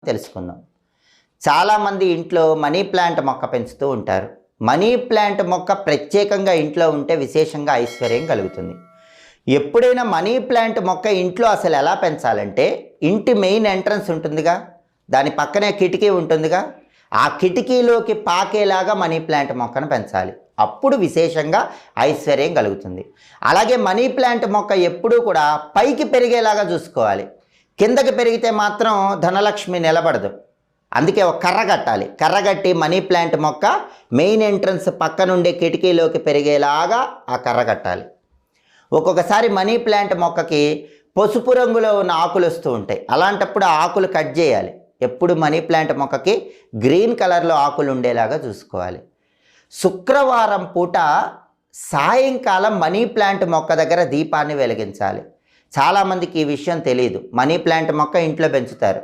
తెలుసుకుందాం. చాలామంది ఇంట్లో మనీ ప్లాంట్ మొక్క పెంచుతూ ఉంటారు. మనీ ప్లాంట్ మొక్క ప్రత్యేకంగా ఇంట్లో ఉంటే విశేషంగా ఐశ్వర్యం కలుగుతుంది. ఎప్పుడైనా మనీ ప్లాంట్ మొక్క ఇంట్లో అసలు ఎలా పెంచాలంటే, ఇంటి మెయిన్ ఎంట్రన్స్ ఉంటుందిగా, దాని పక్కనే కిటికీ ఉంటుందిగా, ఆ కిటికీలోకి పాకేలాగా మనీ ప్లాంట్ మొక్కను పెంచాలి. అప్పుడు విశేషంగా ఐశ్వర్యం కలుగుతుంది. అలాగే మనీ ప్లాంట్ మొక్క ఎప్పుడూ కూడా పైకి పెరిగేలాగా చూసుకోవాలి. కిందకి పెరిగితే మాత్రం ధనలక్ష్మి నిలబడదు. అందుకే ఒక కర్ర కట్టాలి. కర్ర కట్టి మనీ ప్లాంట్ మొక్క మెయిన్ ఎంట్రన్స్ పక్క నుండి కిటికీలోకి పెరిగేలాగా ఆ కర్ర కట్టాలి. ఒక్కొక్కసారి మనీ ప్లాంట్ మొక్కకి పసుపు రంగులో ఉన్న ఆకులు వస్తూ ఉంటాయి. అలాంటప్పుడు ఆ ఆకులు కట్ చేయాలి. ఎప్పుడు మనీ ప్లాంట్ మొక్కకి గ్రీన్ కలర్లో ఆకులు ఉండేలాగా చూసుకోవాలి. శుక్రవారం పూట సాయంకాలం మనీ ప్లాంట్ మొక్క దగ్గర దీపాన్ని వెలిగించాలి. చాలామందికి ఈ విషయం తెలియదు. మనీ ప్లాంట్ మొక్క ఇంట్లో పెంచుతారు,